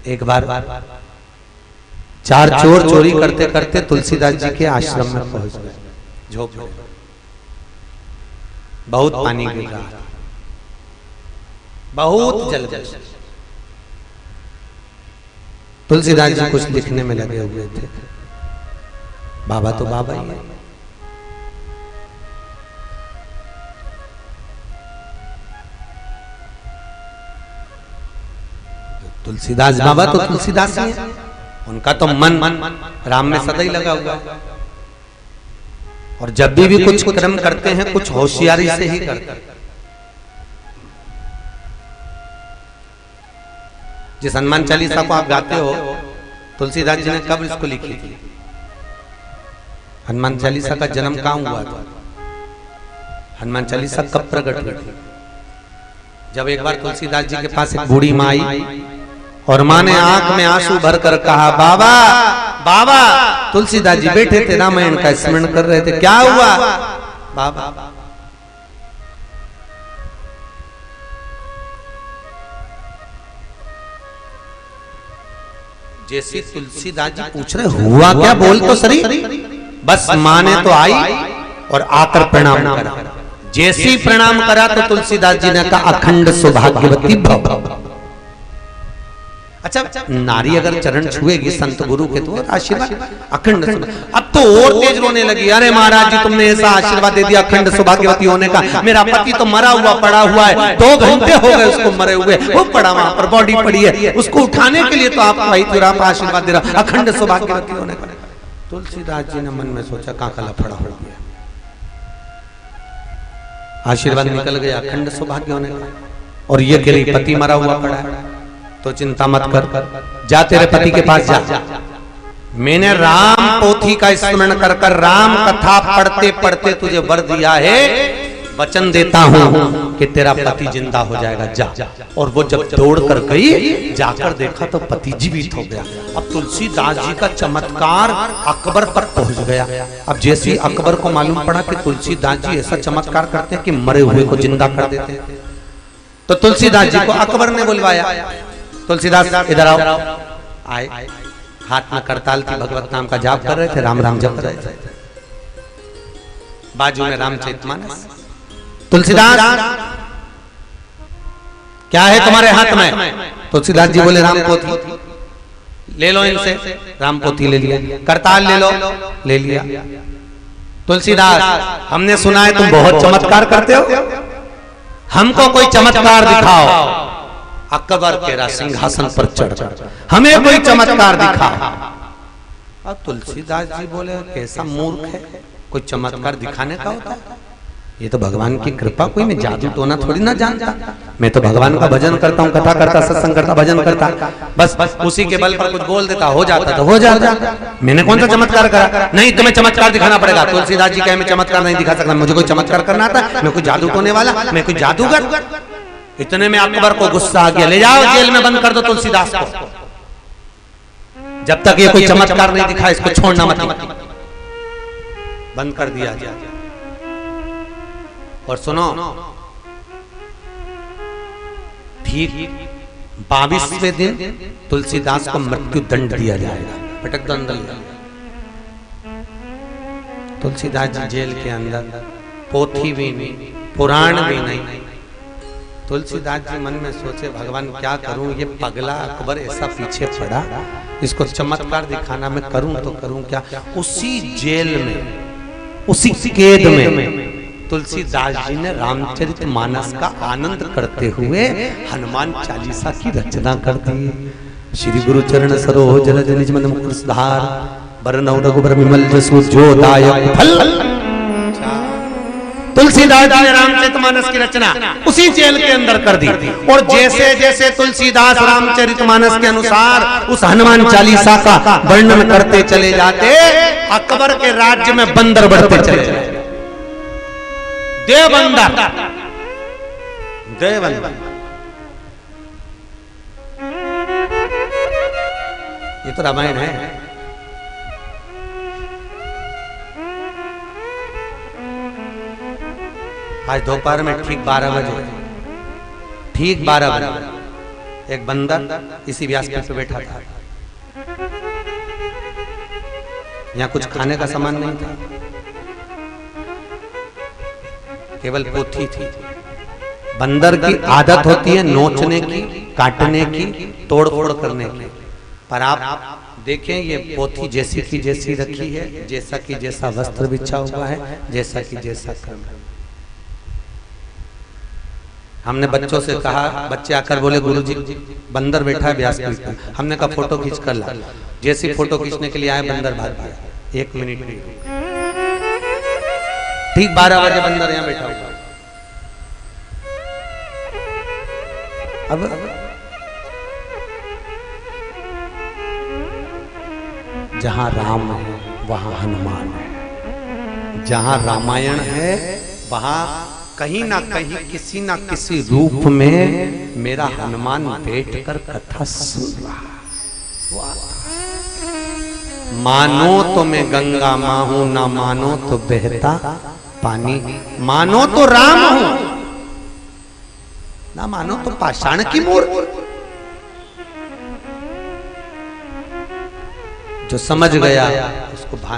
एक बार 4 चोर चोरी करते करते तुलसीदास जी के आश्रम में पहुंच गए। झोपड़े बहुत पानी गिर रहा था, बहुत जल गए। तुलसीदास जी कुछ लिखने में लगे हुए थे। बाबा तो बाबा ही है। तुलसीदास बाबा तो तुलसीदास ही है। उनका तो मन राम में सदा ही लगा हुआ है। और जब भी कुछ कर्म करते हैं कुछ होशियारी से ही करते हैं। जिस हनुमान चालीसा को आप गाते हो, तुलसीदास जी ने कब इसको लिखी थी? हनुमान चालीसा का जन्म कहां हुआ था? हनुमान चालीसा कब प्रकट हुई थी? जब एक बार तुलसीदास जी के पास एक बूढ़ी माँ आई और माँ ने आंख में आंसू भरकर कहा, बाबा बाबा। तुलसीदास जी बैठे थे, रामायण का स्मरण कर रहे थे। क्या हुआ बाबा? जैसे तुलसीदास जी पूछ रहे हुआ क्या, बोल तो सही। बस माँ ने तो आई और आकर प्रणाम करा। जैसे ही प्रणाम करा तो तुलसीदास जी ने कहा, अखंड सौभाग्यवती भव। अच्छा, नारी अगर चरण छुएगी संत गुरु के तो आशीर्वाद अखंड। अब तो और तेज रोने लगी, अरे महाराज जी तुमने ऐसा आशीर्वाद दे दिया अखंड सौभाग्यवती होने का। मेरा पति तो मरा हुआ पड़ा हुआ है, 2 घंटे हो गए उसको मरे हुए, वो पड़ा वहां पर बॉडी पड़ी है, उसको उठाने के लिए तो आप आप आशीर्वाद दे रहा अखंड सौभाग्यवती होने का। तुलसीदास जी ने मन में सोचा, काका लफड़ा हो गया। आशीर्वाद निकल गया अखंड सौभाग्य होने का, और ये के लिए पति मरा हुआ पड़ा है। तो चिंता मत कर, जा तेरे पति के पास जा। मैंने राम पोथी का स्मरण कर कर राम कथा पढ़ते पढ़ते तुझे वर दिया है, वचन देता हूं कि तेरा पति जिंदा हो जाएगा, जा। और वो जब दौड़ कर गई, जाकर देखा तो पति जीवित हो गया। अब तुलसीदास जी का चमत्कार अकबर तक पहुंच गया। अब जैसे अकबर को मालूम पड़ा कि तुलसीदास जी ऐसा चमत्कार करते हैं कि मरे हुए को जिंदा कर देते हैं, तो तुलसीदास जी को अकबर ने बुलवाया। तुलसीदास इधर आओ। आए, हाथ में करताल थी, भगवत नाम का जाप कर रहे थे, राम राम जप रहे थे। बाजू में रामचरितमानस। तुलसीदास क्या है तुम्हारे हाथ में? तुलसीदास जी बोले, राम पोथी। ले लो इनसे। राम पोथी ले लिया। करताल ले लो, ले लिया। तुलसीदास, हमने सुना है तुम बहुत चमत्कार करते हो, हमको कोई चमत्कार दिखाओ। अकबर तेरा सिंहासन पर चढ़, हमें कोई चमत्कार दिखा। अब तुलसीदास जी बोले, कैसा मूर्ख है, कोई चमत्कार दिखाने का होता है? ये तो भगवान की कृपा, कोई मैं जादू टोना थोड़ी ना जानता। मैं तो भगवान का भजन करता हूँ, कथा करता, सत्संग करता, भजन करता, बस उसी के बल पर कुछ बोल देता, हो जाता तो हो जाता। मैंने कौन सा चमत्कार करा? नहीं, तुम्हें चमत्कार दिखाना पड़ेगा। तुलसीदास जी कहे, मैं चमत्कार नहीं दिखा सकता, मुझे कोई चमत्कार करना आता, मैं कोई जादू टोने वाला, मैं कोई जादूगर। इतने में अकबर को गुस्सा आ गया, ले जाओ जेल में बंद कर दो तुलसीदास को, जब तक ये कोई चमत्कार नहीं दिखा इसको छोड़ना मत। बंद कर दिया जाए। और सुनो, ठीक 22वें दिन तुलसीदास को मृत्यु दंड दिया जाएगा, पटक दंड। तुलसीदास जी जेल के अंदर, पोथी भी नहीं, पुराण भी नहीं। तुलसीदास जी मन में सोचे, भगवान क्या करूं, ये पगला अकबर ऐसा पीछे पड़ा, इसको चमत्कार दिखाना मैं करूं तो करूं क्या? उसी जेल में, उसी कैद में तुलसीदास जी ने रामचरितमानस का आनंद करते हुए हनुमान चालीसा की रचना कर दी। श्री गुरु चरण सरोज रज निज मन मुकुर सुधार, बरनउँ रघुबर विमल जसु जो दायक फल। तुलसीदास जी ने रामचरितमानस की रचना उसी जेल के अंदर कर दी। और जैसे जैसे तुलसीदास रामचरितमानस के अनुसार उस हनुमान चालीसा का वर्णन करते चले जाते, अकबर के राज्य में बंदर बढ़ते चले जाते। देवबंदर, देवबंदर, ये तो रामायण है। आज दोपहर में ठीक 12 बजे, ठीक 12 बजे एक बंदर इसी व्यासपीठ पे बैठा था। यहाँ कुछ खाने का सामान नहीं था, केवल पोथी थी। बंदर की आदत होती है नोचने की, काटने की, तोड़फोड़ करने की, पर आप देखें ये पोथी जैसी की जैसी रखी है, जैसा की जैसा वस्त्र बिछा हुआ है, जैसा की जैसा कर्म। हमने बच्चों से कहा, बच्चे आकर बोले गुरुजी बंदर बैठा है व्यासपीठ पर। हमने कहा फोटो खींच कर ला। जैसी फोटो खींचने के लिए आए बंदर भाग गया। 1 मिनट नहीं, ठीक 12 बजे बंदर यहाँ बैठा हुआ। अब जहां राम है वहां हनुमान है, जहां रामायण है वहां कहीं ना कहीं किसी ना किसी रूप में मेरा हनुमान बैठकर कथा सुन रहा है। मानो तो मैं गंगा मां हूं, ना मानो तो बहता पानी, मानो तो राम हूं, ना मानो तो पाषाण की मूर्ति। जो समझ गया उसको भान